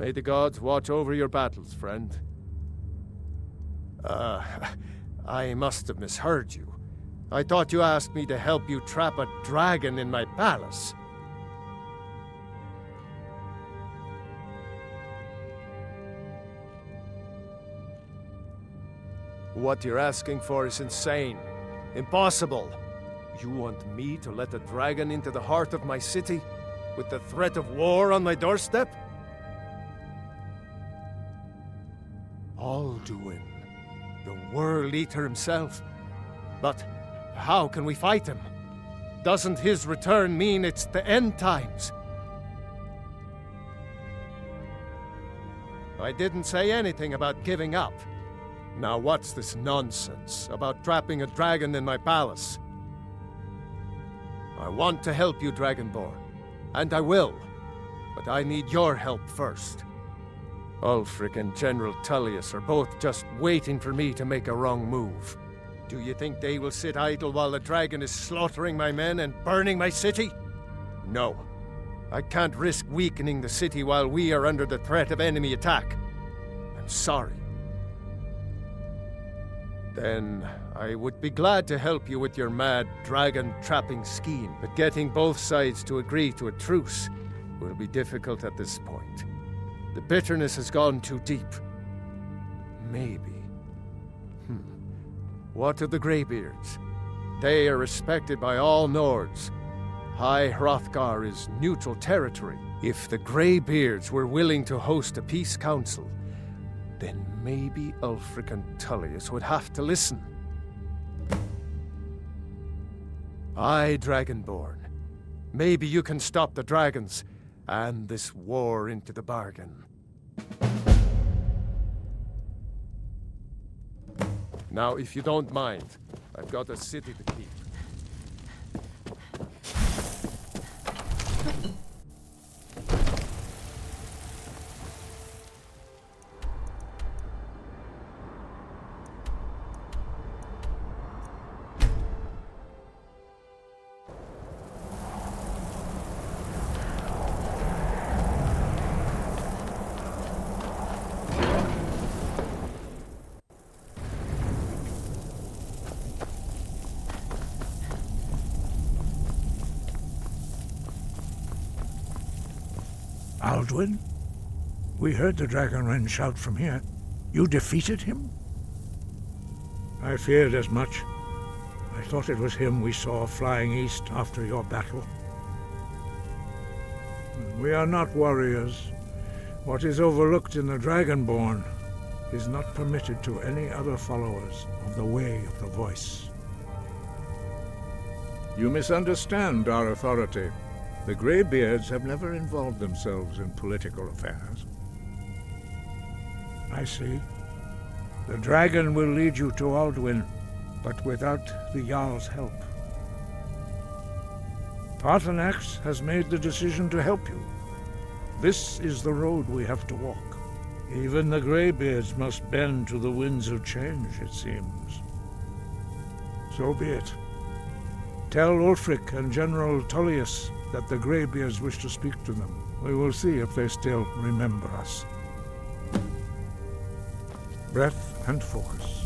May the gods watch over your battles, friend. I must have misheard you. I thought you asked me to help you trap a dragon in my palace. What you're asking for is insane. Impossible. You want me to let a dragon into the heart of my city, with the threat of war on my doorstep? Alduin, the World Eater himself. But how can we fight him? Doesn't his return mean it's the end times? I didn't say anything about giving up. Now what's this nonsense about trapping a dragon in my palace? I want to help you, Dragonborn, and I will, but I need your help first. Ulfric and General Tullius are both just waiting for me to make a wrong move. Do you think they will sit idle while the dragon is slaughtering my men and burning my city? No. I can't risk weakening the city while we are under the threat of enemy attack. I'm sorry. Then I would be glad to help you with your mad dragon-trapping scheme, but getting both sides to agree to a truce will be difficult at this point. The bitterness has gone too deep. Maybe. What of the Greybeards? They are respected by all Nords. High Hrothgar is neutral territory. If the Greybeards were willing to host a peace council, then maybe Ulfric and Tullius would have to listen. Aye, Dragonborn. Maybe you can stop the dragons, and this war into the bargain. Now, if you don't mind, I've got a city to keep. Alduin? We heard the Dragonren shout from here. You defeated him? I feared as much. I thought it was him we saw flying east after your battle. We are not warriors. What is overlooked in the Dragonborn is not permitted to any other followers of the Way of the Voice. You misunderstand our authority. The Greybeards have never involved themselves in political affairs. I see. The dragon will lead you to Alduin, but without the Jarl's help. Paarthurnax has made the decision to help you. This is the road we have to walk. Even the Greybeards must bend to the winds of change, it seems. So be it. Tell Ulfric and General Tullius that the Greybeards wish to speak to them. We will see if they still remember us. Breath and focus.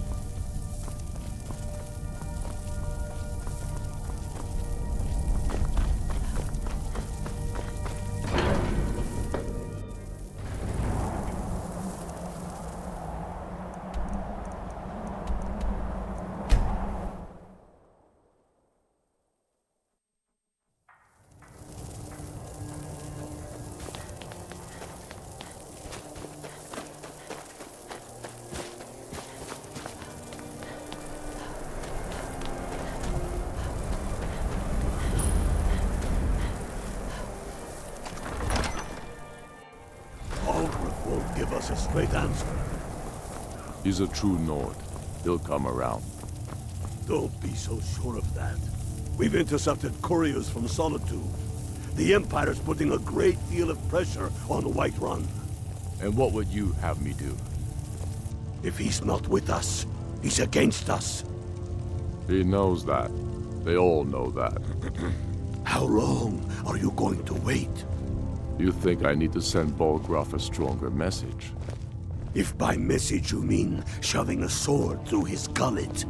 Give us a straight answer. He's a true Nord. He'll come around. Don't be so sure of that. We've intercepted couriers from Solitude. The Empire's putting a great deal of pressure on Whiterun. And what would you have me do? If he's not with us, he's against us. He knows that. They all know that. How long are you going to wait? You think I need to send Bolgraf a stronger message? If by message you mean shoving a sword through his gullet.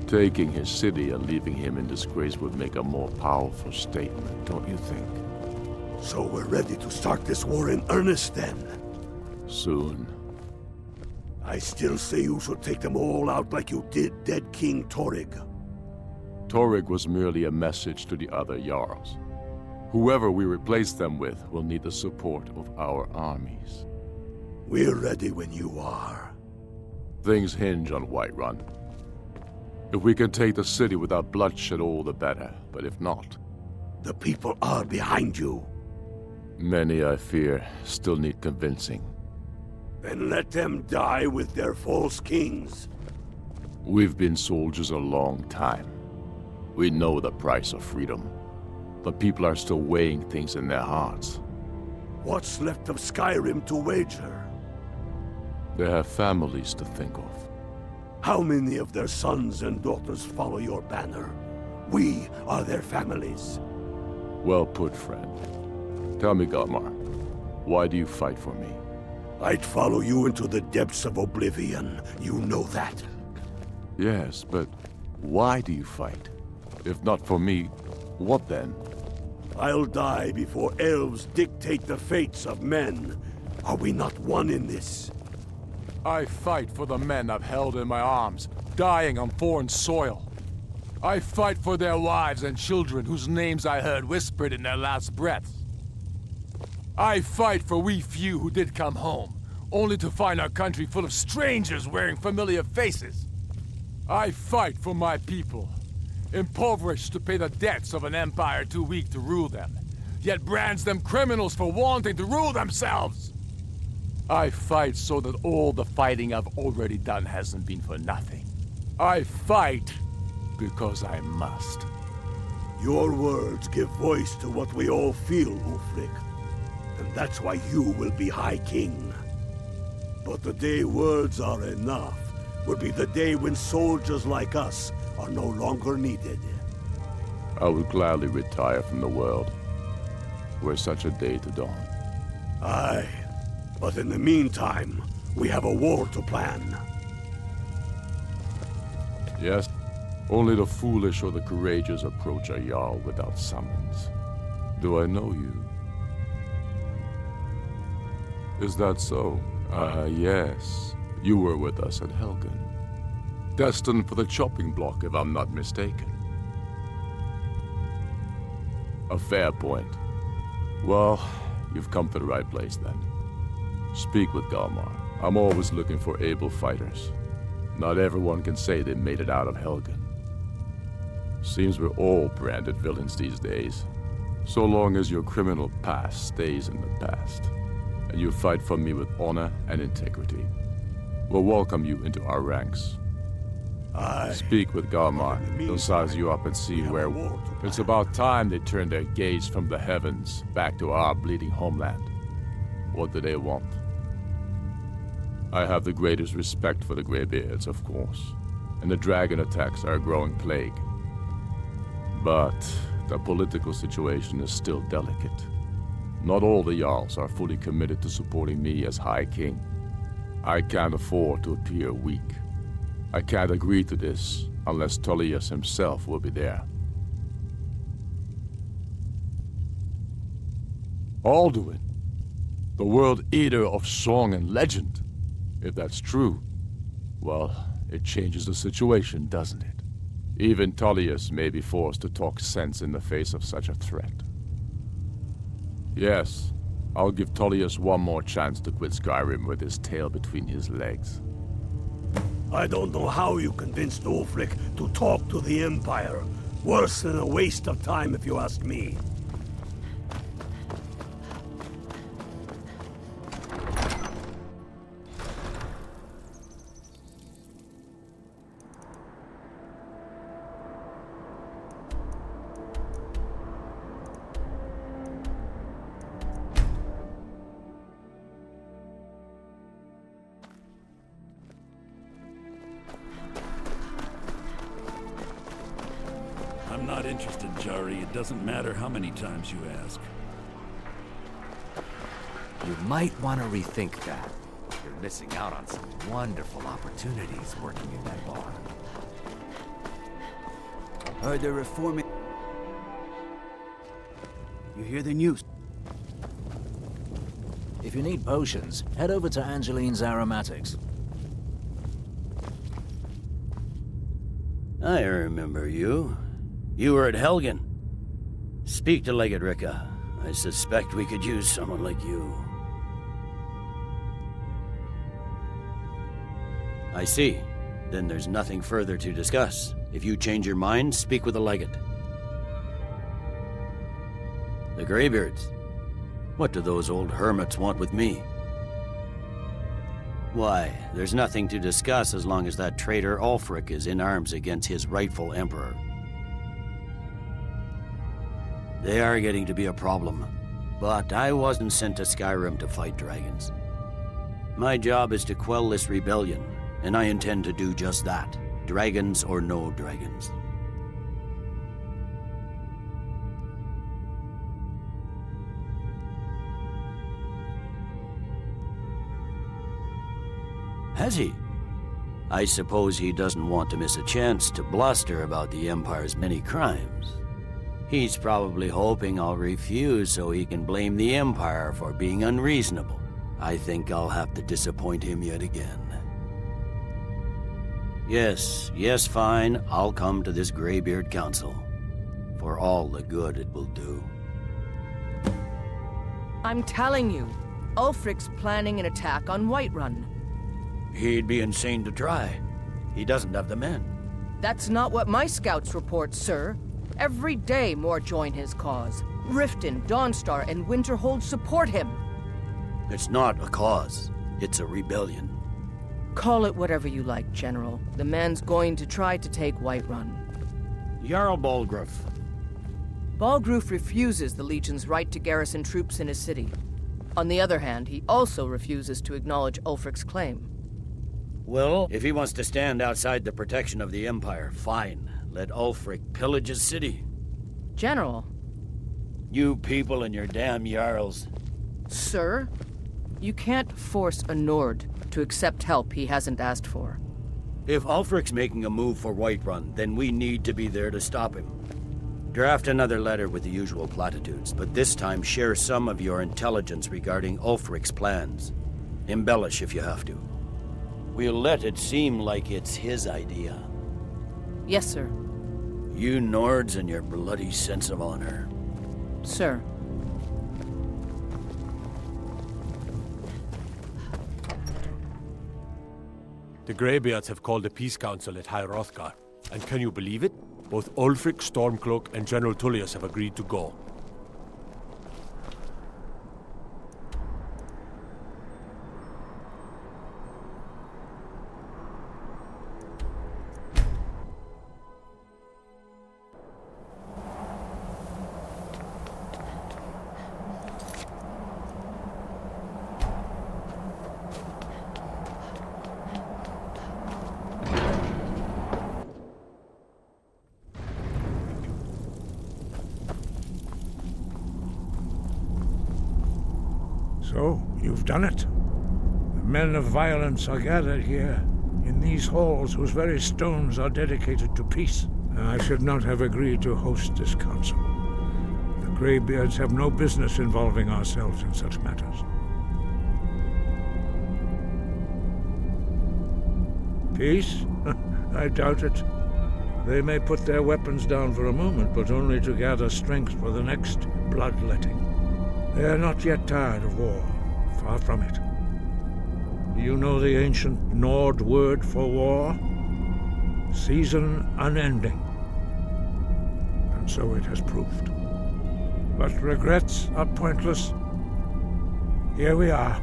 Taking his city and leaving him in disgrace would make a more powerful statement, don't you think? So we're ready to start this war in earnest then? Soon. I still say you should take them all out like you did dead King Torrig. Torrig was merely a message to the other Jarls. Whoever we replace them with will need the support of our armies. We're ready when you are. Things hinge on Whiterun. If we can take the city without bloodshed, all the better. But if not... The people are behind you. Many, I fear, still need convincing. Then let them die with their false kings. We've been soldiers a long time. We know the price of freedom. The people are still weighing things in their hearts. What's left of Skyrim to wager? They have families to think of. How many of their sons and daughters follow your banner? We are their families. Well put, friend. Tell me, Galmar, why do you fight for me? I'd follow you into the depths of oblivion. You know that. Yes, but why do you fight? If not for me, what then? I'll die before elves dictate the fates of men. Are we not one in this? I fight for the men I've held in my arms, dying on foreign soil. I fight for their wives and children whose names I heard whispered in their last breaths. I fight for we few who did come home, only to find our country full of strangers wearing familiar faces. I fight for my people, impoverished to pay the debts of an empire too weak to rule them, yet brands them criminals for wanting to rule themselves. I fight so that all the fighting I've already done hasn't been for nothing. I fight because I must. Your words give voice to what we all feel, Ulfric. And that's why you will be High King. But the day words are enough will be the day when soldiers like us are no longer needed. I would gladly retire from the world, were such a day to dawn. Aye. But in the meantime, we have a war to plan. Yes, only the foolish or the courageous approach a Jarl without summons. Do I know you? Is that so? Yes. You were with us at Helgen. Destined for the chopping block, if I'm not mistaken. A fair point. Well, you've come to the right place then. Speak with Galmar. I'm always looking for able fighters. Not everyone can say they made it out of Helgen. Seems we're all branded villains these days. So long as your criminal past stays in the past, and you fight for me with honor and integrity, we'll welcome you into our ranks. Aye. Speak with Galmar. He'll size you up and see where... It's about time they turn their gaze from the heavens back to our bleeding homeland. What do they want? I have the greatest respect for the Greybeards, of course, and the dragon attacks are a growing plague. But the political situation is still delicate. Not all the Jarls are fully committed to supporting me as High King. I can't afford to appear weak. I can't agree to this unless Tullius himself will be there. Alduin, the World Eater of song and legend. If that's true, well, it changes the situation, doesn't it? Even Tullius may be forced to talk sense in the face of such a threat. Yes, I'll give Tullius one more chance to quit Skyrim with his tail between his legs. I don't know how you convinced Ulfric to talk to the Empire. Worse than a waste of time, if you ask me. I'm not interested, Jari. It doesn't matter how many times you ask. You might want to rethink that. You're missing out on some wonderful opportunities working in that bar. Heard they're reforming. You hear the news? If you need potions, head over to Angeline's Aromatics. I remember you. You were at Helgen. Speak to Legate Ricca. I suspect we could use someone like you. I see. Then there's nothing further to discuss. If you change your mind, speak with the Legate. The Greybeards. What do those old hermits want with me? Why, there's nothing to discuss as long as that traitor Ulfric is in arms against his rightful emperor. They are getting to be a problem, but I wasn't sent to Skyrim to fight dragons. My job is to quell this rebellion, and I intend to do just that, dragons or no dragons. Has he? I suppose he doesn't want to miss a chance to bluster about the Empire's many crimes. He's probably hoping I'll refuse so he can blame the Empire for being unreasonable. I think I'll have to disappoint him yet again. Yes, fine, I'll come to this Greybeard Council. For all the good it will do. I'm telling you, Ulfric's planning an attack on Whiterun. He'd be insane to try. He doesn't have the men. That's not what my scouts report, sir. Every day more join his cause. Riften, Dawnstar, and Winterhold support him. It's not a cause. It's a rebellion. Call it whatever you like, General. The man's going to try to take Whiterun. Jarl Balgruuf. Balgruuf refuses the Legion's right to garrison troops in his city. On the other hand, he also refuses to acknowledge Ulfric's claim. Well, if he wants to stand outside the protection of the Empire, fine. Let Ulfric pillage his city. General. You people and your damn Jarls. Sir, you can't force a Nord to accept help he hasn't asked for. If Ulfric's making a move for Whiterun, then we need to be there to stop him. Draft another letter with the usual platitudes, but this time share some of your intelligence regarding Ulfric's plans. Embellish if you have to. We'll let it seem like it's his idea. Yes, sir. You Nords and your bloody sense of honor. Sir. The Greybeards have called a peace council at High Hrothgar, and can you believe it? Both Ulfric, Stormcloak, and General Tullius have agreed to go. So, you've done it. The men of violence are gathered here, in these halls whose very stones are dedicated to peace. I should not have agreed to host this council. The Greybeards have no business involving ourselves in such matters. Peace? I doubt it. They may put their weapons down for a moment, but only to gather strength for the next bloodletting. They are not yet tired of war. Far from it. Do you know the ancient Nord word for war? Season unending. And so it has proved. But regrets are pointless. Here we are.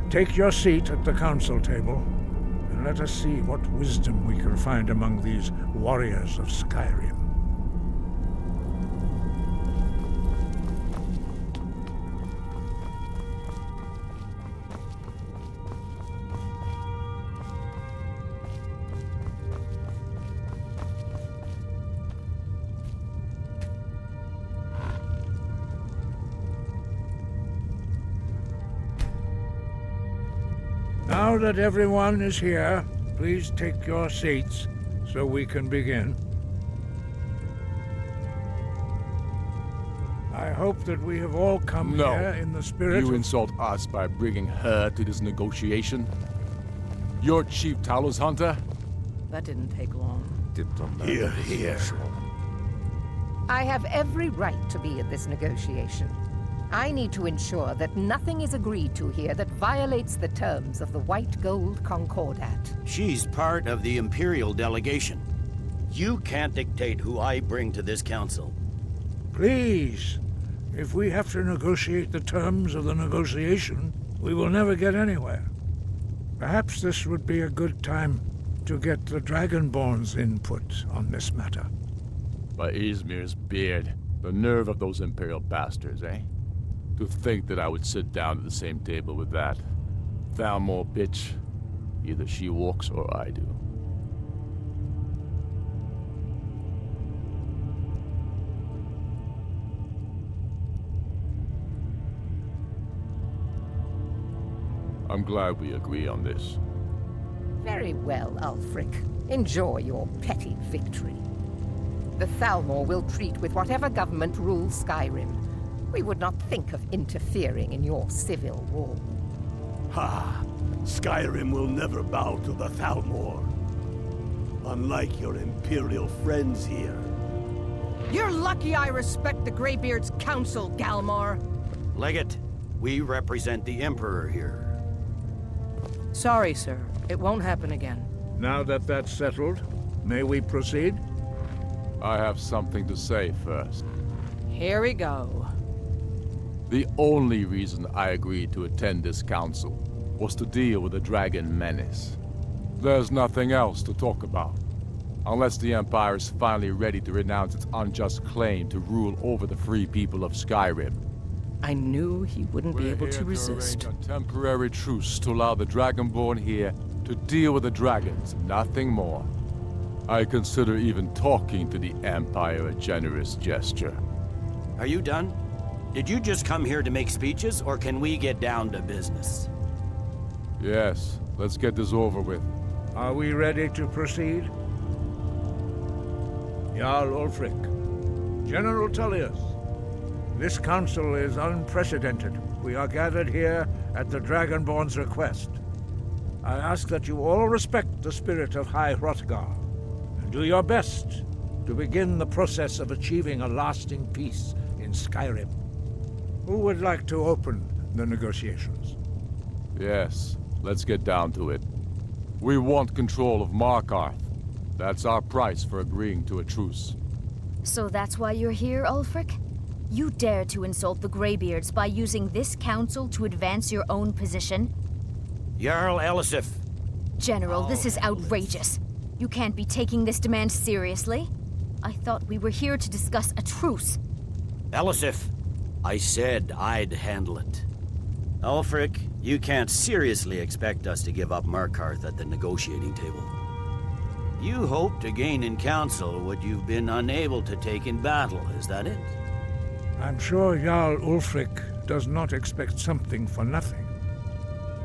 Take your seat at the council table, and let us see what wisdom we can find among these warriors of Skyrim. Now that everyone is here, please take your seats so we can begin. I hope that we have all come here in the spirit You of... insult us by bringing her to this negotiation? You're Chief Talos Hunter? That didn't take long. Here, here. I have every right to be at this negotiation. I need to ensure that nothing is agreed to here that violates the terms of the White Gold Concordat. She's part of the Imperial delegation. You can't dictate who I bring to this council. Please, if we have to negotiate the terms of the negotiation, we will never get anywhere. Perhaps this would be a good time to get the Dragonborn's input on this matter. By Izmir's beard, the nerve of those Imperial bastards, eh? To think that I would sit down at the same table with that Thalmor bitch. Either she walks or I do. I'm glad we agree on this. Very well, Ulfric. Enjoy your petty victory. The Thalmor will treat with whatever government rules Skyrim. We would not think of interfering in your civil war. Ha! Skyrim will never bow to the Thalmor. Unlike your Imperial friends here. You're lucky I respect the Greybeard's counsel, Galmar. Legate, we represent the Emperor here. Sorry, sir. It won't happen again. Now that that's settled, may we proceed? I have something to say first. Here we go. The only reason I agreed to attend this council was to deal with the dragon menace. There's nothing else to talk about. Unless the Empire is finally ready to renounce its unjust claim to rule over the free people of Skyrim. I knew he wouldn't be We're able here to resist. arrange a temporary truce to allow the Dragonborn here to deal with the dragons, nothing more. I consider even talking to the Empire a generous gesture. Are you done? Did you just come here to make speeches, or can we get down to business? Yes, let's get this over with. Are we ready to proceed? Jarl Ulfric, General Tullius, this council is unprecedented. We are gathered here at the Dragonborn's request. I ask that you all respect the spirit of High Hrothgar, and do your best to begin the process of achieving a lasting peace in Skyrim. Who would like to open the negotiations? Yes, let's get down to it. We want control of Markarth. That's our price for agreeing to a truce. So that's why you're here, Ulfric? You dare to insult the Greybeards by using this council to advance your own position? Jarl Elisif. General, this is outrageous. You can't be taking this demand seriously. I thought we were here to discuss a truce. Elisif, I said I'd handle it. Ulfric, you can't seriously expect us to give up Markarth at the negotiating table. You hope to gain in council what you've been unable to take in battle, is that it? I'm sure Jarl Ulfric does not expect something for nothing.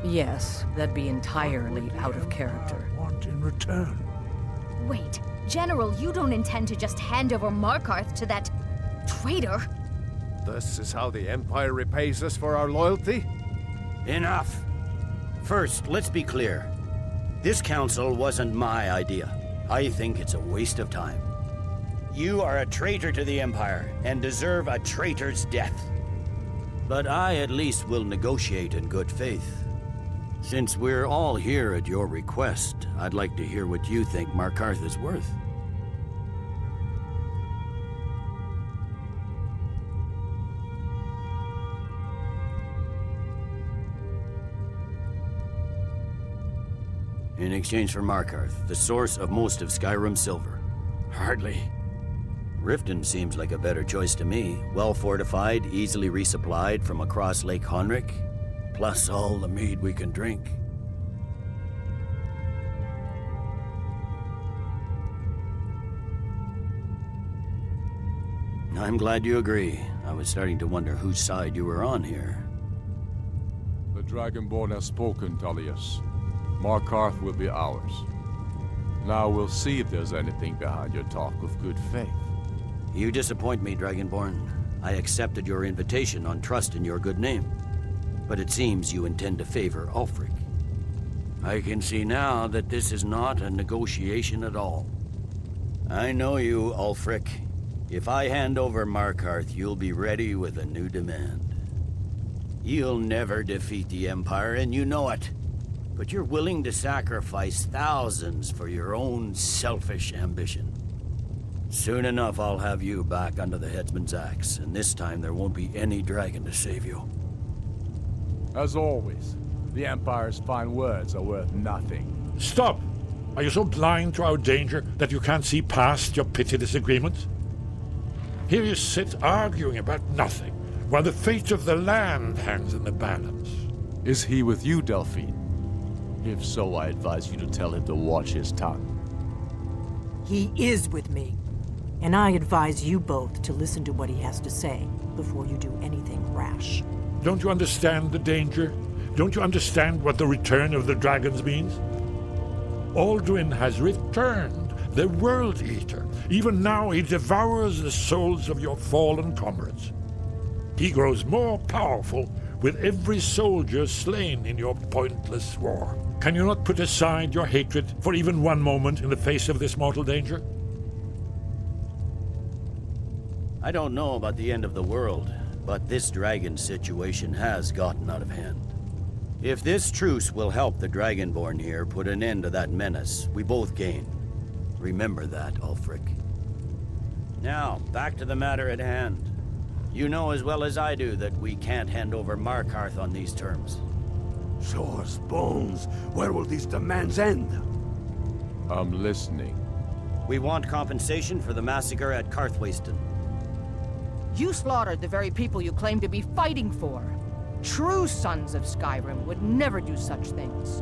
Yes, that'd be entirely out of character. Want in return? Wait, General, you don't intend to just hand over Markarth to that traitor? This is how the Empire repays us for our loyalty? Enough! First, let's be clear. This council wasn't my idea. I think it's a waste of time. You are a traitor to the Empire, and deserve a traitor's death. But I at least will negotiate in good faith. Since we're all here at your request, I'd like to hear what you think Markarth is worth. In exchange for Markarth, the source of most of Skyrim's silver. Hardly. Riften seems like a better choice to me. Well fortified, easily resupplied from across Lake Honric, plus all the mead we can drink. I'm glad you agree. I was starting to wonder whose side you were on here. The Dragonborn has spoken, Tullius. Markarth will be ours. Now we'll see if there's anything behind your talk of good faith. You disappoint me, Dragonborn. I accepted your invitation on trust in your good name. But it seems you intend to favor Ulfric. I can see now that this is not a negotiation at all. I know you, Ulfric. If I hand over Markarth, you'll be ready with a new demand. You'll never defeat the Empire, and you know it. But you're willing to sacrifice thousands for your own selfish ambition. Soon enough, I'll have you back under the headsman's axe, and this time there won't be any dragon to save you. As always, the Empire's fine words are worth nothing. Stop! Are you so blind to our danger that you can't see past your petty disagreements? Here you sit arguing about nothing, while the fate of the land hangs in the balance. Is he with you, Delphine? If so, I advise you to tell him to watch his tongue. He is with me, and I advise you both to listen to what he has to say before you do anything rash. Don't you understand the danger? Don't you understand what the return of the dragons means? Alduin has returned, the World Eater. Even now he devours the souls of your fallen comrades. He grows more powerful with every soldier slain in your pointless war. Can you not put aside your hatred for even one moment in the face of this mortal danger? I don't know about the end of the world, but this dragon situation has gotten out of hand. If this truce will help the Dragonborn here put an end to that menace, we both gain. Remember that, Ulfric. Now, back to the matter at hand. You know as well as I do that we can't hand over Markarth on these terms. Show us bones. Where will these demands end? I'm listening. We want compensation for the massacre at Karthwasten. You slaughtered the very people you claim to be fighting for. True sons of Skyrim would never do such things.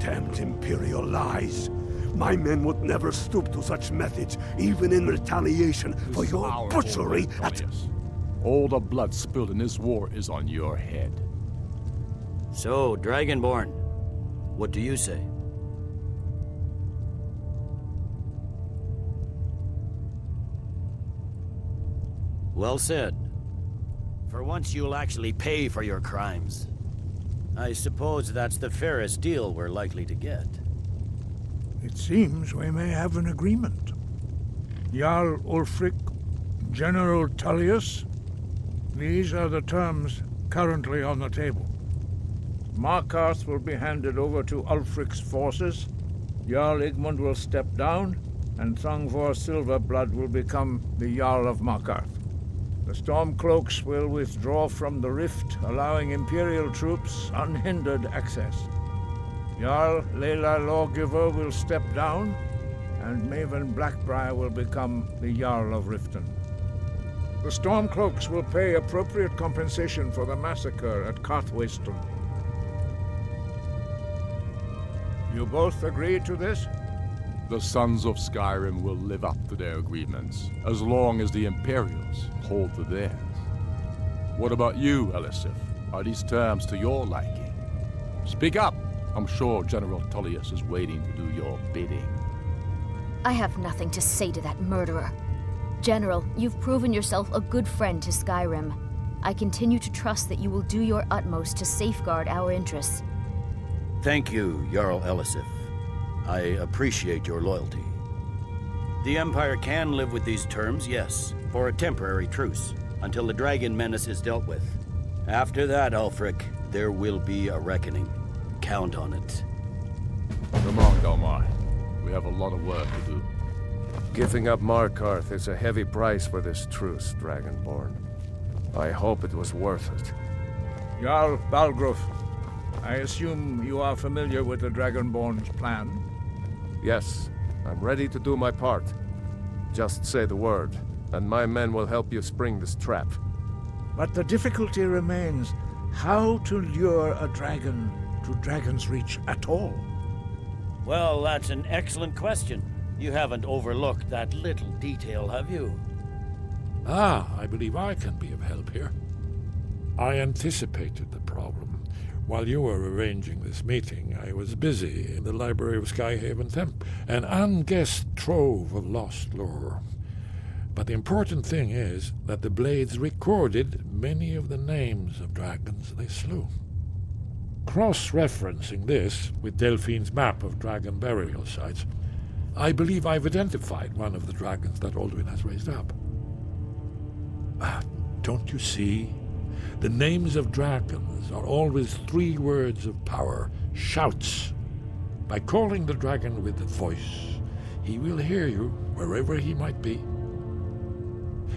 Damned Imperial lies. My men would never stoop to such methods, even in retaliation for your butchery at... All the blood spilled in this war is on your head. So, Dragonborn, what do you say? Well said. For once you'll actually pay for your crimes. I suppose that's the fairest deal we're likely to get. It seems we may have an agreement. Jarl Ulfric, General Tullius, these are the terms currently on the table. Markarth will be handed over to Ulfric's forces, Jarl Igmund will step down, and Thongvor Silverblood will become the Jarl of Markarth. The Stormcloaks will withdraw from the rift, allowing Imperial troops unhindered access. Jarl Leila Lawgiver will step down, and Maven Blackbriar will become the Jarl of Riften. The Stormcloaks will pay appropriate compensation for the massacre at Karthwasten. You both agree to this? The Sons of Skyrim will live up to their agreements, as long as the Imperials hold to theirs. What about you, Elisif? Are these terms to your liking? Speak up! I'm sure General Tullius is waiting to do your bidding. I have nothing to say to that murderer. General, you've proven yourself a good friend to Skyrim. I continue to trust that you will do your utmost to safeguard our interests. Thank you, Jarl Elisif. I appreciate your loyalty. The Empire can live with these terms, yes, for a temporary truce, until the dragon menace is dealt with. After that, Ulfric, there will be a reckoning. Count on it. Come on, Galmar. We have a lot of work to do. Giving up Markarth is a heavy price for this truce, Dragonborn. I hope it was worth it. Jarl Balgruuf, I assume you are familiar with the Dragonborn's plan? Yes, I'm ready to do my part. Just say the word, and my men will help you spring this trap. But the difficulty remains how to lure a dragon to Dragon's Reach at all. Well, that's an excellent question. You haven't overlooked that little detail, have you? I believe I can be of help here. I anticipated the problem. While you were arranging this meeting, I was busy in the library of Skyhaven Temp, an unguessed trove of lost lore. But the important thing is that the Blades recorded many of the names of dragons they slew. Cross-referencing this with Delphine's map of dragon burial sites, I believe I've identified one of the dragons that Alduin has raised up. Don't you see? The names of dragons are always 3 words of power, shouts. By calling the dragon with the voice, he will hear you wherever he might be.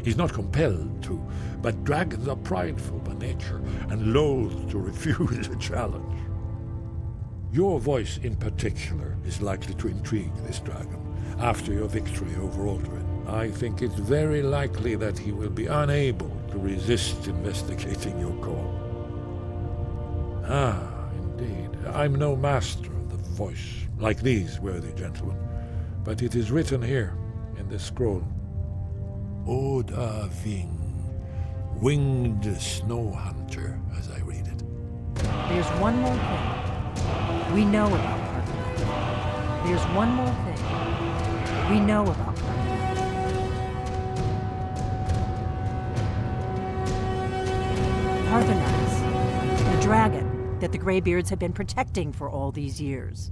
He's not compelled to, but dragons are prideful by nature and loath to refuse a challenge. Your voice in particular is likely to intrigue this dragon after your victory over Alduin. I think it's very likely that he will be unable to resist investigating your call. Indeed. I'm no master of the voice, like these worthy gentlemen, but it is written here in this scroll. Oda Ving, winged snow hunter, as I read it. There's one more thing we know about Parthenon. There's one more thing we know about Parthenon. Parthenos, the dragon that the Greybeards have been protecting for all these years.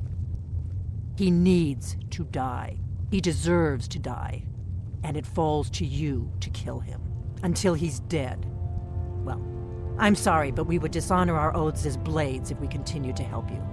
He needs to die. He deserves to die. And it falls to you to kill him until he's dead. Well, I'm sorry, but we would dishonor our oaths as Blades if we continued to help you.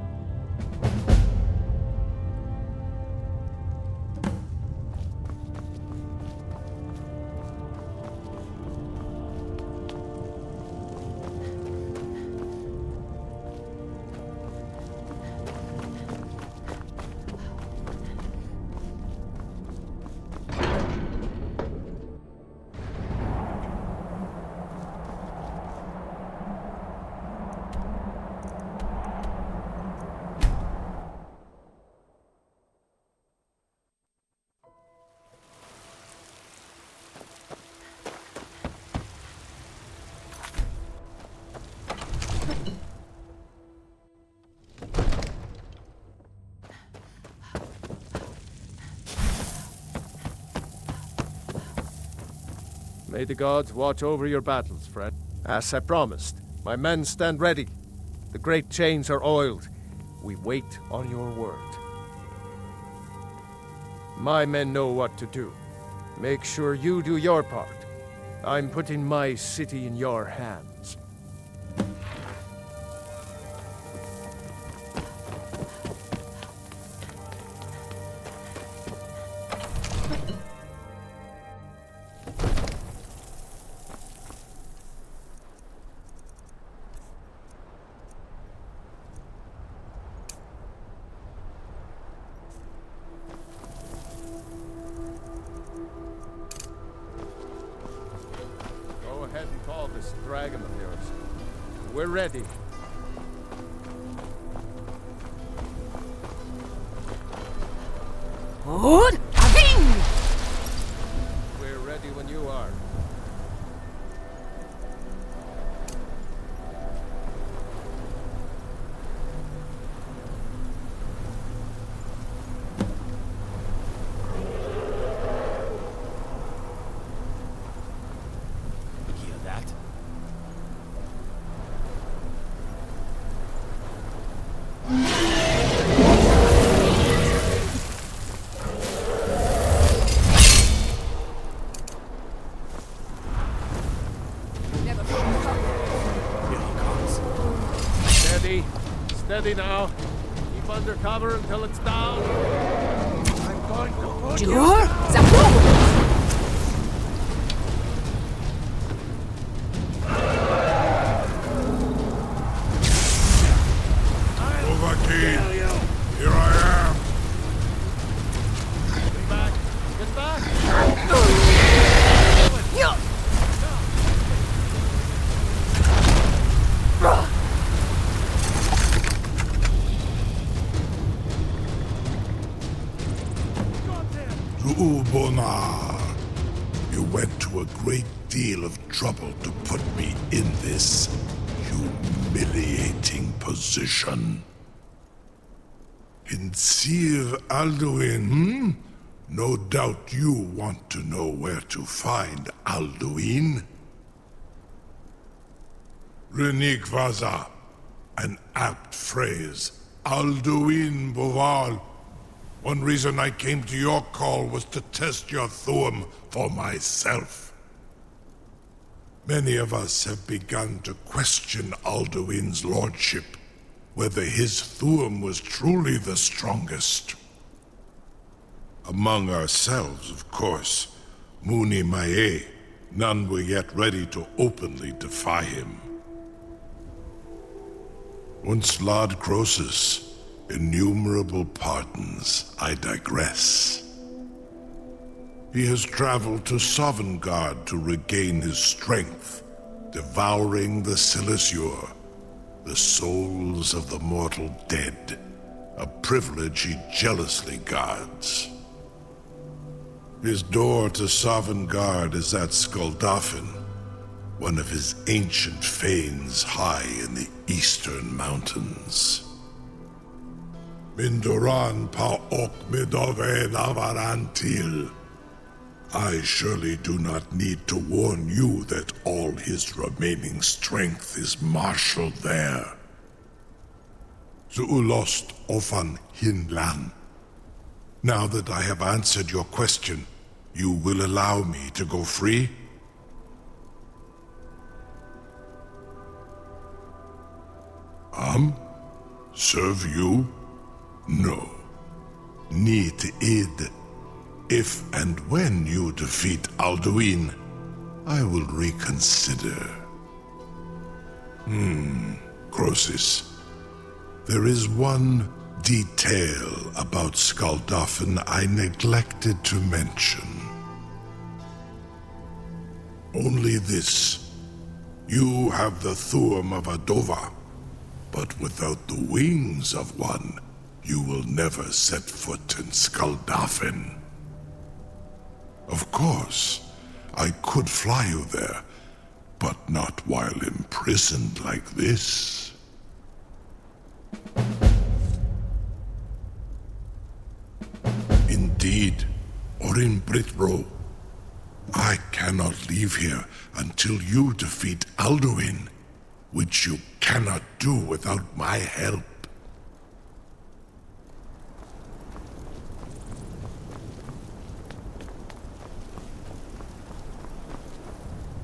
May the gods watch over your battles, friend. As I promised, my men stand ready. The great chains are oiled. We wait on your word. My men know what to do. Make sure you do your part. I'm putting my city in your hands. And call this dragon of yours. We're ready. We're ready when you are. Steady now. Keep under cover until it's down. I'm going to put you... Overkeen, here I am. Get back. Get back. Ubonar, you went to a great deal of trouble to put me in this. humiliating position. In Sir Alduin, No doubt you want to know where to find Alduin. Renik Vaza, an apt phrase. Alduin Boval. One reason I came to your call was to test your Thuum for myself. Many of us have begun to question Alduin's lordship, whether his Thuum was truly the strongest. Among ourselves, of course, Muni Mae, none were yet ready to openly defy him. Once Lord Croesus, innumerable pardons, I digress. He has traveled to Sovngarde to regain his strength, devouring the Silesure, the souls of the mortal dead, a privilege he jealously guards. His door to Sovngarde is at Skuldafn, one of his ancient fanes high in the eastern mountains. Mindoran pa ok midove navarantil. I surely do not need to warn you that all his remaining strength is marshaled there. Zuulost ofan hinlan. Now that I have answered your question, you will allow me to go free? Serve you? No. Need id. If and when you defeat Alduin, I will reconsider. Croesus. There is one detail about Skuldafn I neglected to mention. Only this. You have the Thuum of Adova, but without the wings of one, you will never set foot in Skuldafn. Of course, I could fly you there, but not while imprisoned like this. Indeed, Orin Britbro, I cannot leave here until you defeat Alduin, which you cannot do without my help.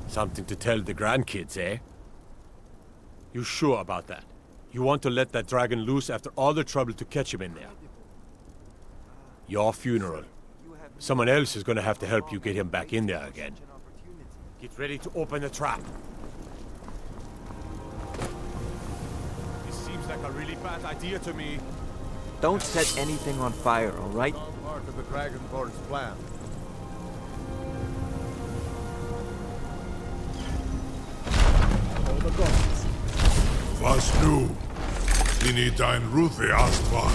Something to tell the grandkids, eh? You sure about that? You want to let that dragon loose after all the trouble to catch him in there? Your funeral. Someone else is gonna have to help you get him back in there again. Get ready to open the trap. This seems like a really bad idea to me. Don't set anything on fire, all right? All part of the Dragonborn's plan. Was nu? Ini dein Ruthi Astvan.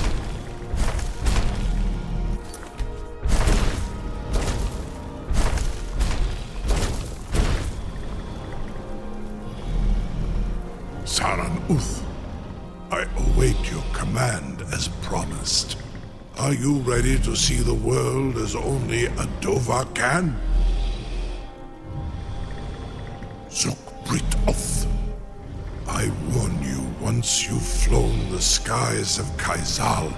Saran Uth, I await your command as promised. Are you ready to see the world as only Adova can? Zuk Brit Oth. I warn you, once you've flown the skies of Kaizal,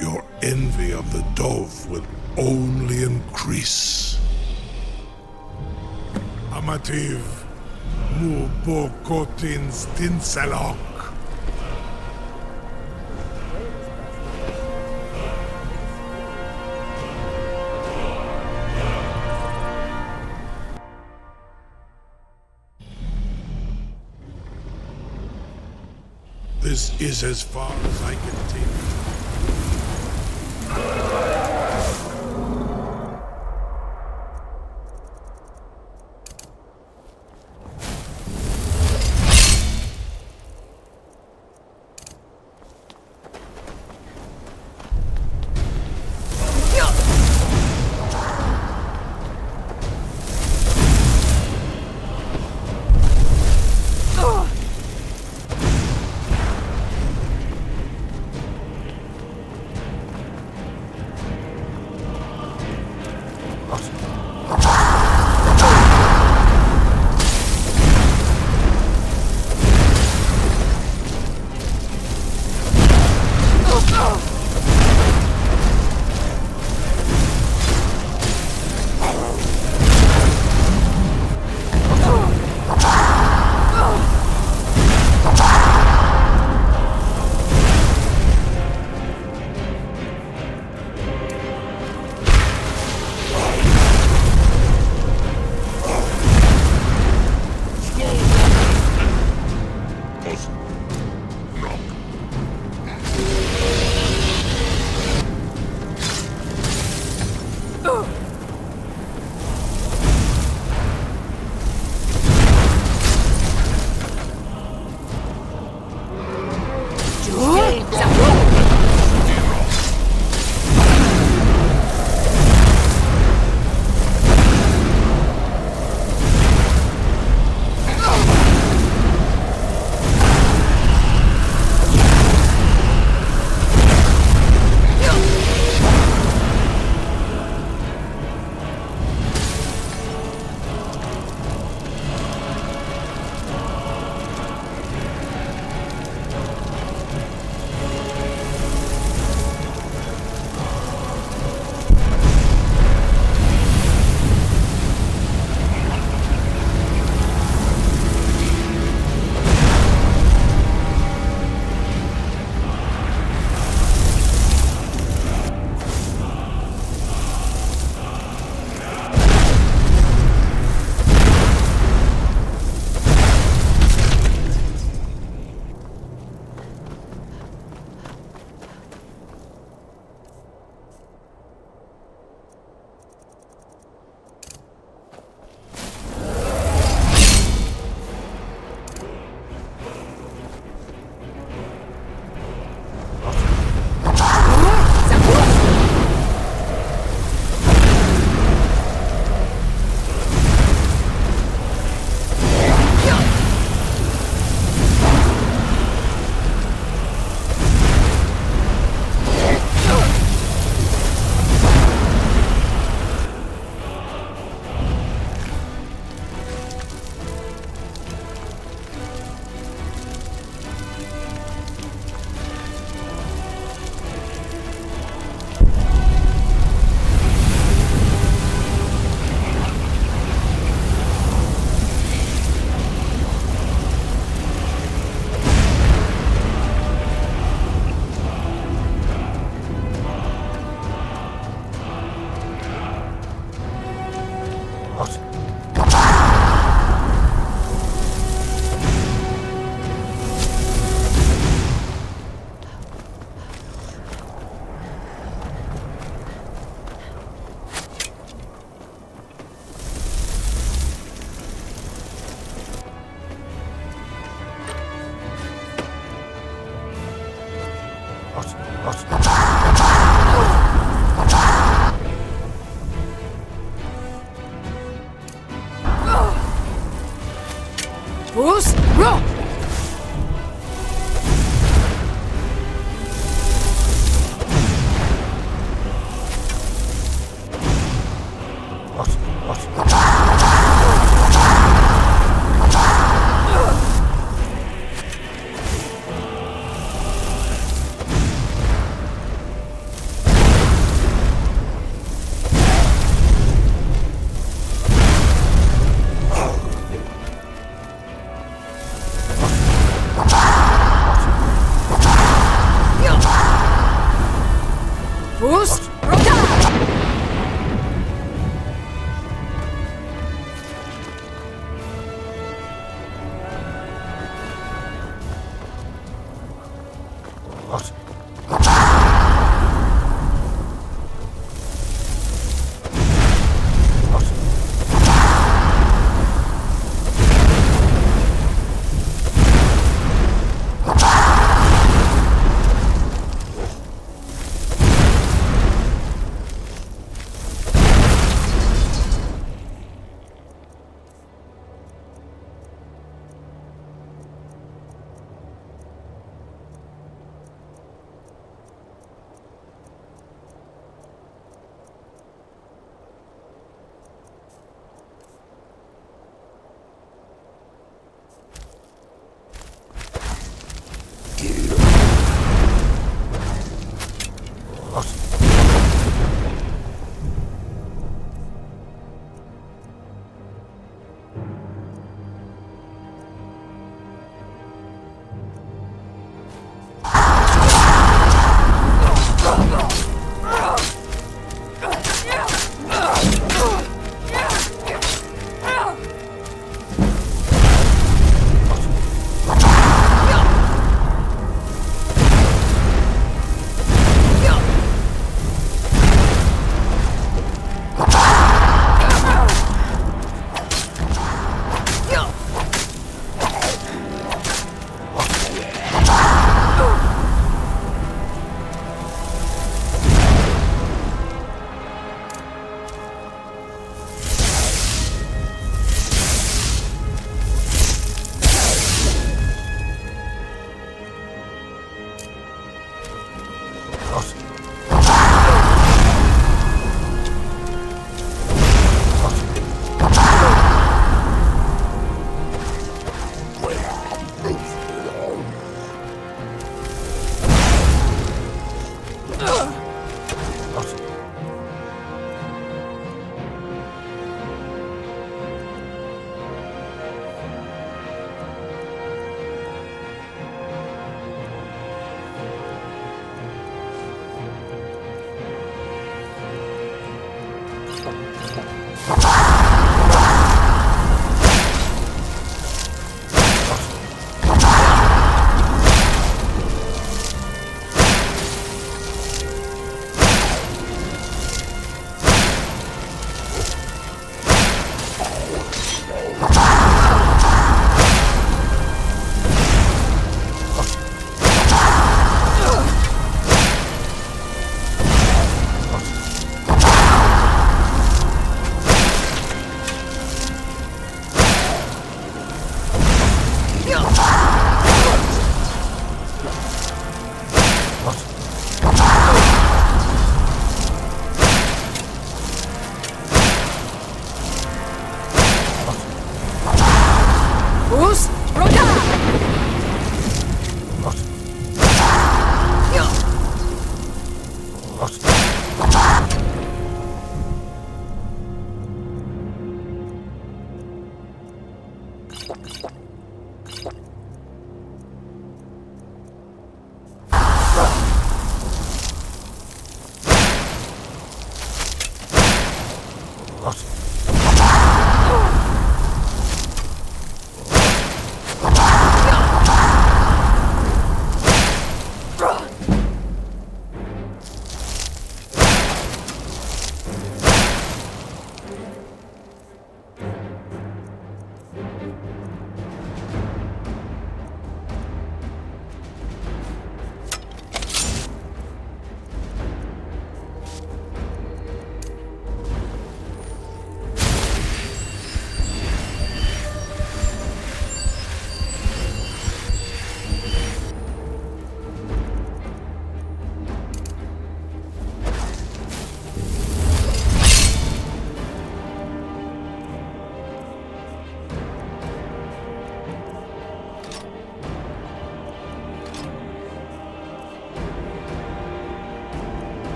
your envy of the Dove will only increase. Amativ, mu bokotin stinselok. This is as far as I can take it.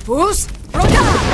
Boost! Roda!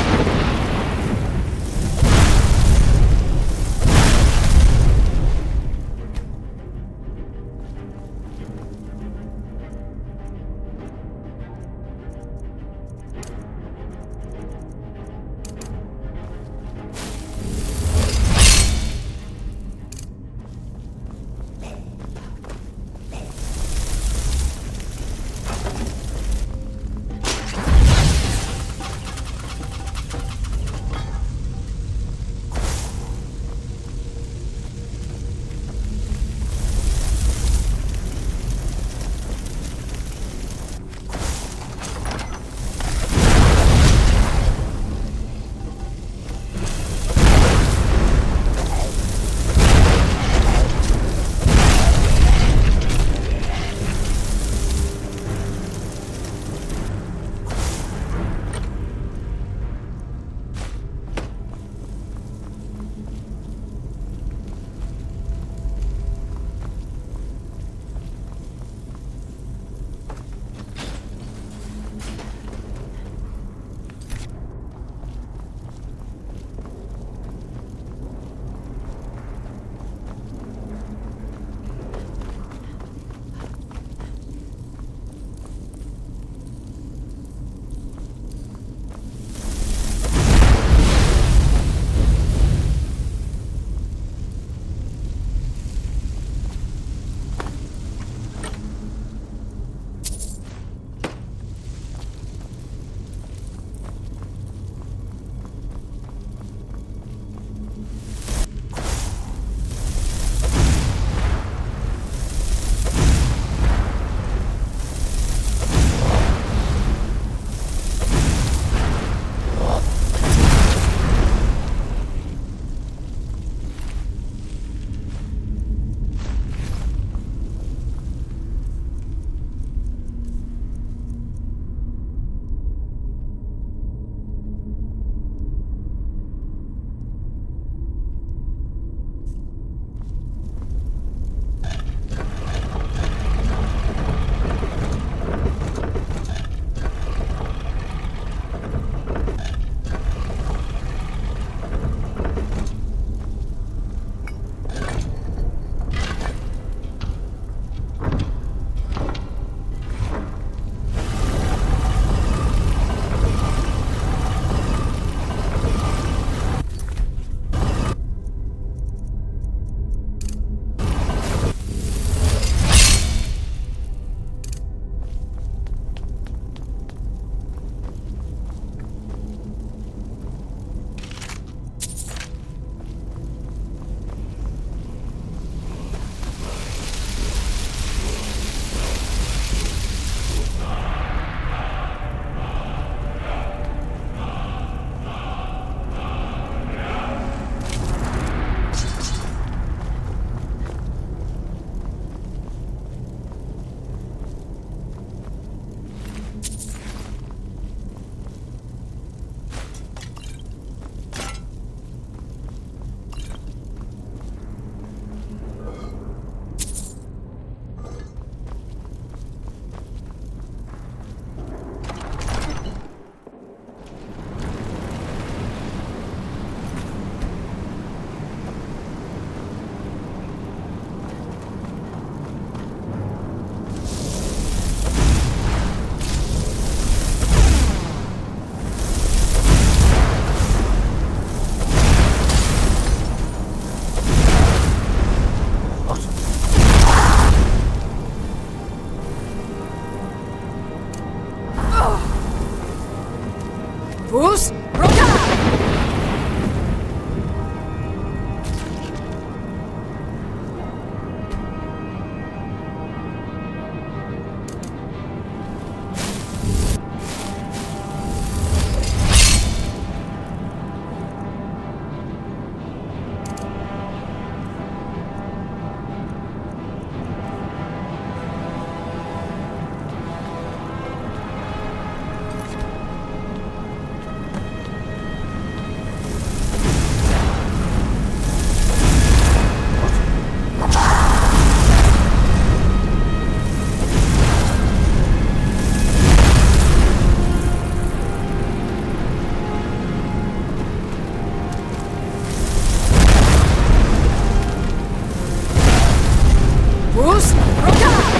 Who's Roka?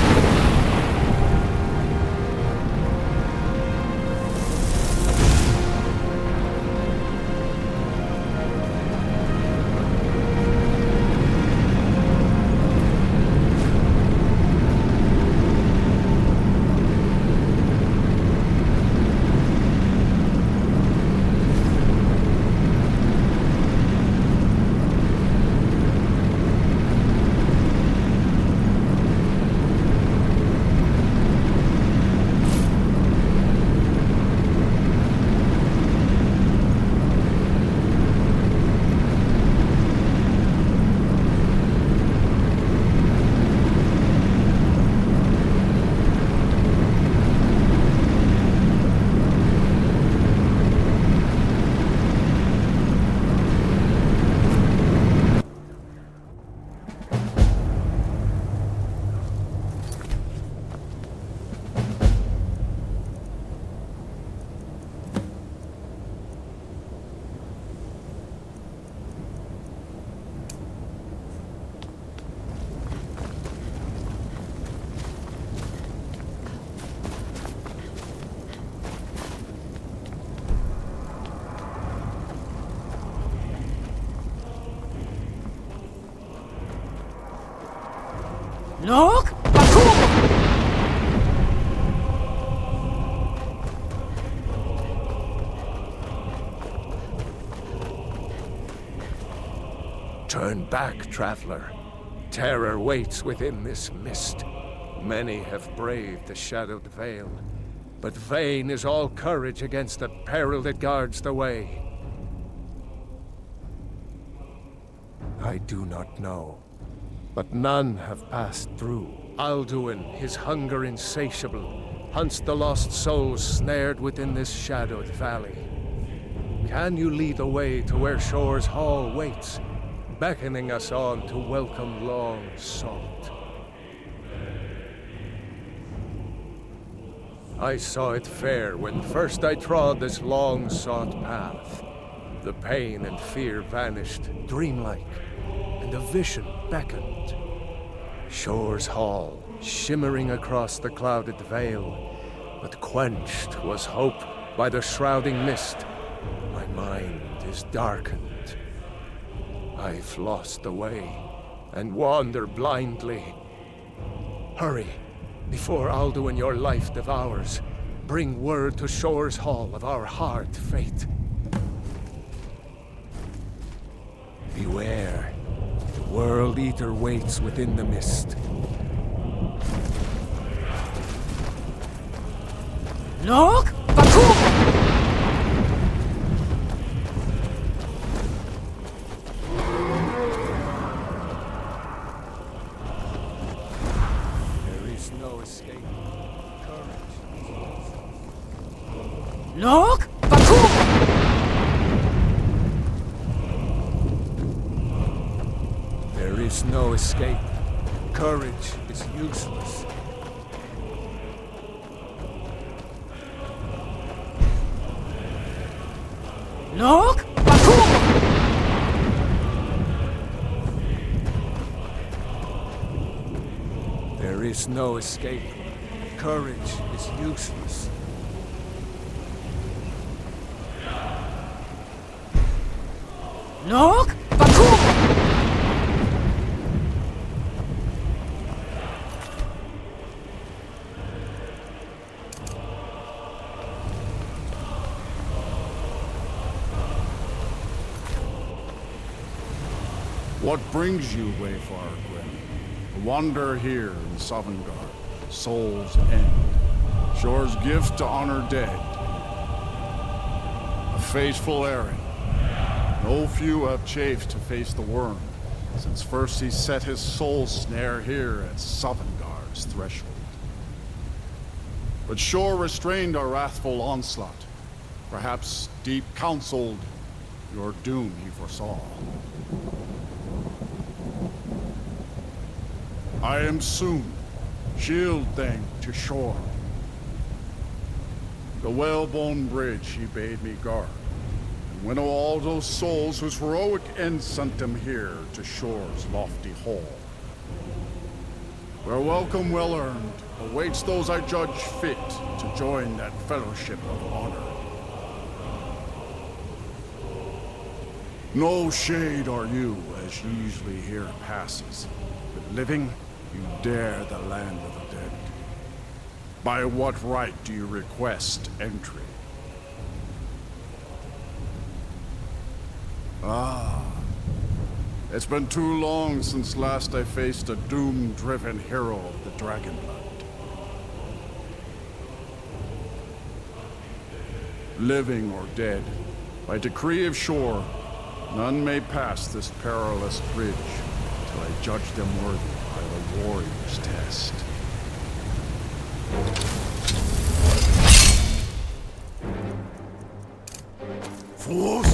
Look! Turn back, traveler. Terror waits within this mist. Many have braved the shadowed veil, but vain is all courage against the peril that guards the way. I do not know, but none have passed through. Alduin, his hunger insatiable, hunts the lost souls snared within this shadowed valley. Can you lead the way to where Shore's Hall waits, beckoning us on to welcome long sought? I saw it fair when first I trod this long-sought path. The pain and fear vanished, dreamlike, and a vision beckoned. Shore's Hall, shimmering across the clouded veil, but quenched was hope by the shrouding mist. My mind is darkened. I've lost the way, and wander blindly. Hurry, before Alduin your life devours. Bring word to Shore's Hall of our hard fate. Beware. The World Eater waits within the mist. Look! Baku! Look! Baku! There is no escape. Courage is useless. Look! Baku! There is no escape. Courage is useless. Look! Baku! What brings you, Wayfarer Grim? A wanderer here in Sovngarde, Soul's End. Shore's gift to honor dead. A fateful errand. No few have chafed to face the worm, since first he set his soul snare here at Sovngarde's threshold. But Shore restrained our wrathful onslaught. Perhaps deep counseled, your doom he foresaw. I am soon, shield thing to Shore. The whalebone bridge he bade me guard. Winnow all those souls whose heroic end sent them here to Shore's lofty hall. Where welcome well earned awaits those I judge fit to join that fellowship of honor. No shade are you, as usually here passes, but living, you dare the land of the dead. By what right do you request entry? Ah, it's been too long since last I faced a doom-driven hero of the Dragonblood. Living or dead, by decree of Shore, none may pass this perilous bridge till I judge them worthy by the warrior's test. Fools!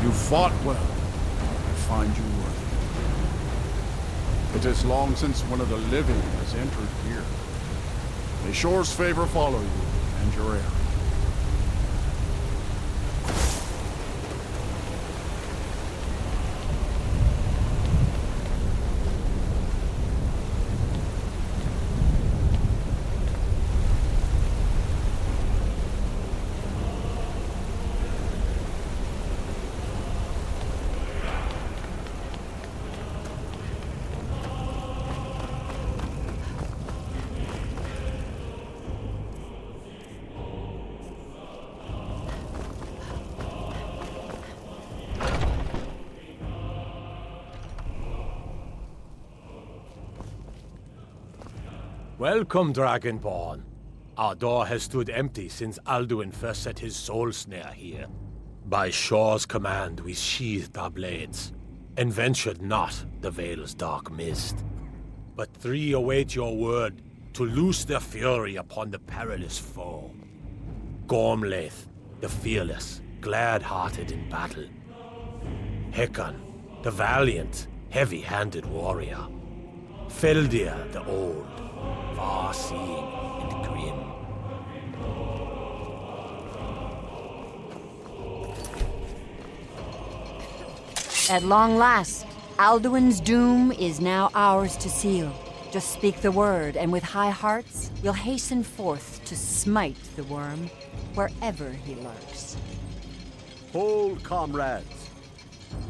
You fought well. I find you worthy. It is long since one of the living has entered here. May Shore's favor follow you and your heir. Welcome, Dragonborn. Our door has stood empty since Alduin first set his soul snare here. By Shore's command, we sheathed our blades, and ventured not the Vale's dark mist. But three await your word to loose their fury upon the perilous foe. Gormlaith, the fearless, glad-hearted in battle. Hekon, the valiant, heavy-handed warrior. Feldir, the old, far-seeing and grim. At long last, Alduin's doom is now ours to seal. Just speak the word, and with high hearts, we'll hasten forth to smite the worm wherever he lurks. Hold, comrades.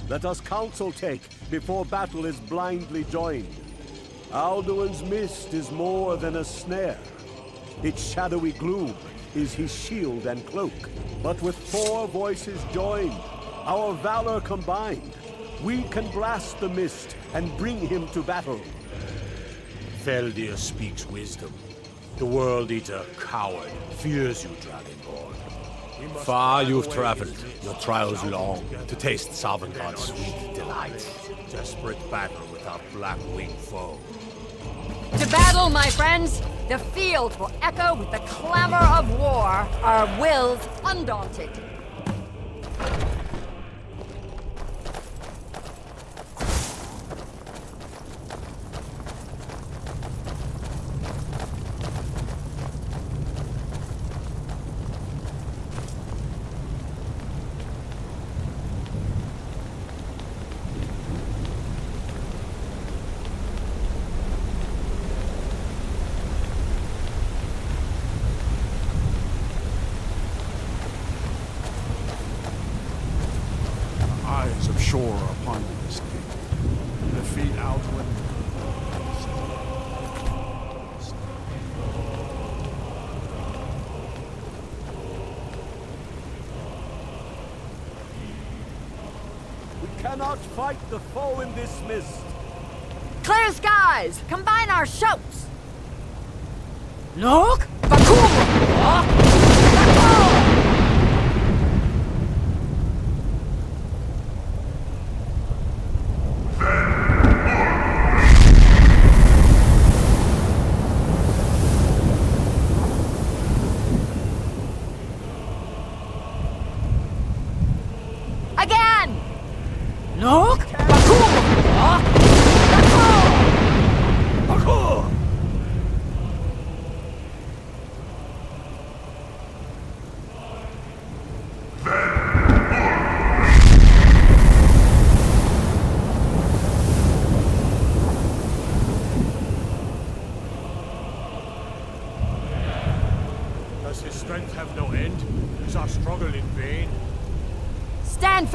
Let us counsel take before battle is blindly joined. Alduin's mist is more than a snare. Its shadowy gloom is his shield and cloak. But with 4 voices joined, our valor combined, we can blast the mist and bring him to battle. Feldir speaks wisdom. The World Eater, coward, fears you, Dragonborn. Far you've traveled, your trials long, to taste Sovngarde's sweet delights. Desperate battle with our black-winged foe. To battle, my friends! The field will echo with the clamor of war, our wills undaunted. Eyes of Shore upon you this day. The feet outward. We cannot fight the foe in this mist. Clear skies! Combine our shouts! Look! Bakuma! Again! Look! Bakuma!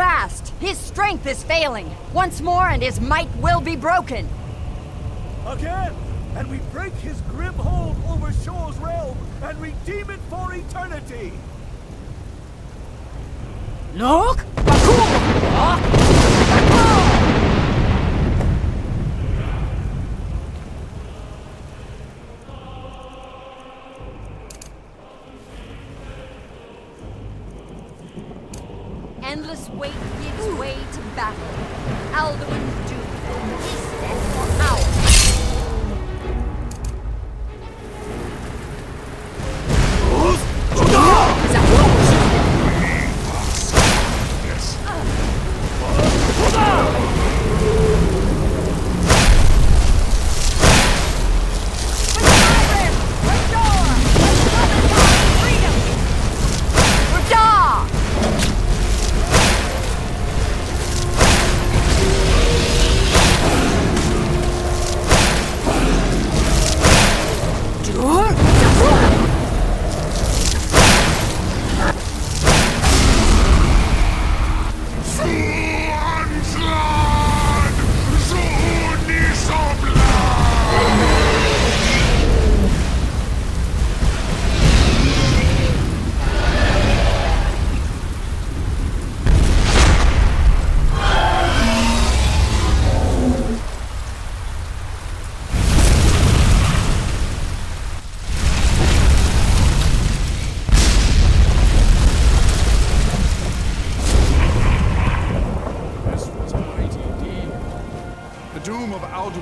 fast! His strength is failing! Once more and his might will be broken! Again! And we break his grim hold over Shor's realm and redeem it for eternity! Look! Endless wait gives way to battle. Alduin's doom is set for ours.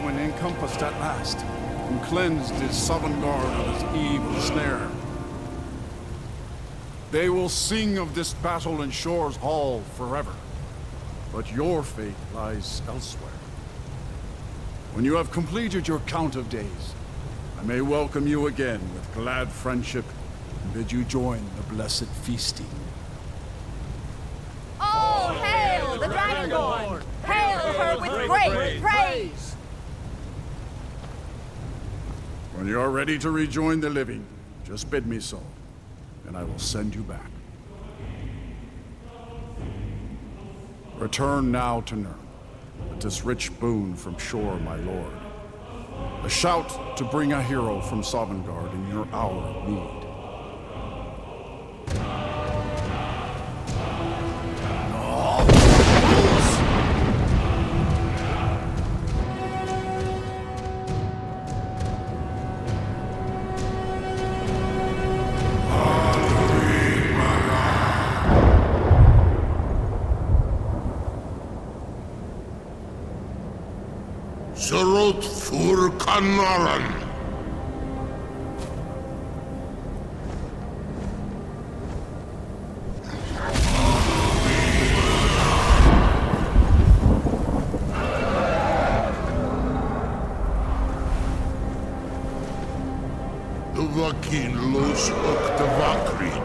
Encompassed at last, and cleansed his Sovngarde of his evil snare. They will sing of this battle in Shor's Hall forever, but your fate lies elsewhere. When you have completed your count of days, I may welcome you again with glad friendship and bid you join the blessed feasting. All hail the Dragonborn! Hail her with great praise! When you are ready to rejoin the living, just bid me so, and I will send you back. Return now to Nirn, with this rich boon from Shor, my lord. A shout to bring a hero from Sovngarde in your hour of need. Zerot fur Kanaran. The Vakin los Oktavakrid.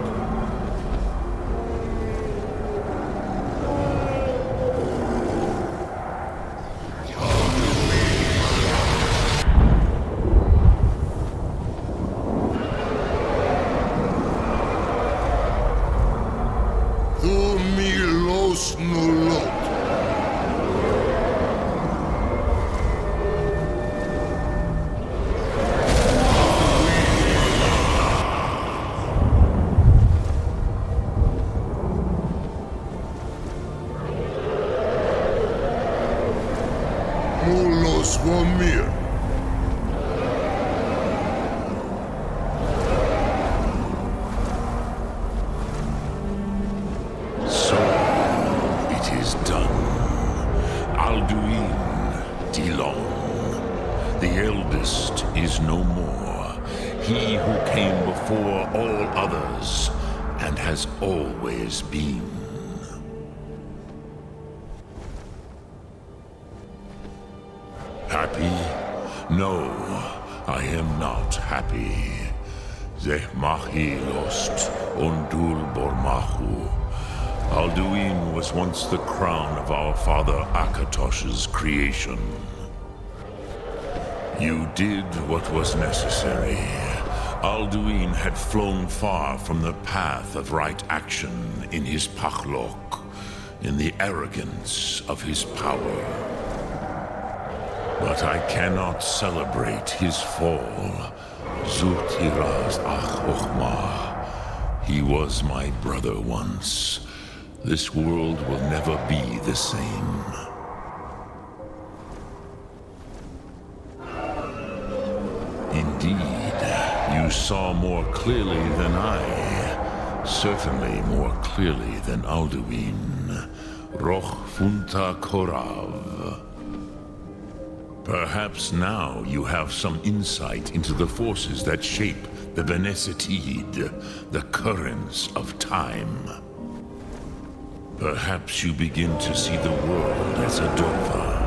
Mulos Vomir. So, it is done. Alduin Dilong, the eldest, is no more. He who came before all others, and has always been. Happy? No, I am not happy. Zehmachi lost, Undul Bormachu. Alduin was once the crown of our father Akatosh's creation. You did what was necessary. Alduin had flown far from the path of right action in his Pachlok. in the arrogance of his power. But I cannot celebrate his fall. Zutiraz Ach. He was my brother once. This world will never be the same. Indeed, you saw more clearly than I. Certainly more clearly than Alduin. Roch Funta Korav. Perhaps now you have some insight into the forces that shape the Benesitid, the currents of time. Perhaps you begin to see the world as a Dova.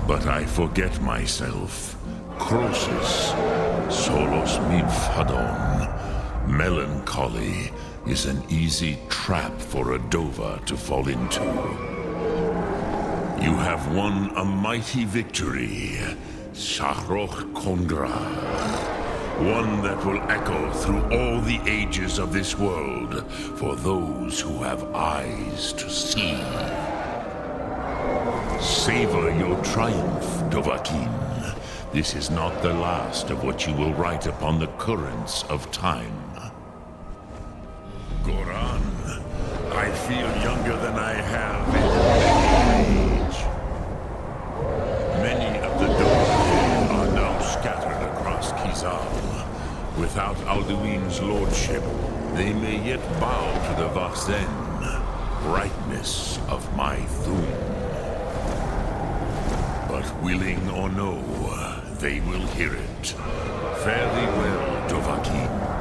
But I forget myself. Croesus, solos midfadon. Melancholy is an easy trap for a Dova to fall into. You have won a mighty victory, Shahroch Kongrach. One that will echo through all the ages of this world for those who have eyes to see. Savor your triumph, Dovahkiin. This is not the last of what you will write upon the currents of time. Goran, I feel younger than I have in many age. Many of the Dova are now scattered across Kizal. Without Alduin's lordship, they may yet bow to the Vaxen, brightness of my Thum. But willing or no, they will hear it. Fare thee well, Dovahkiin.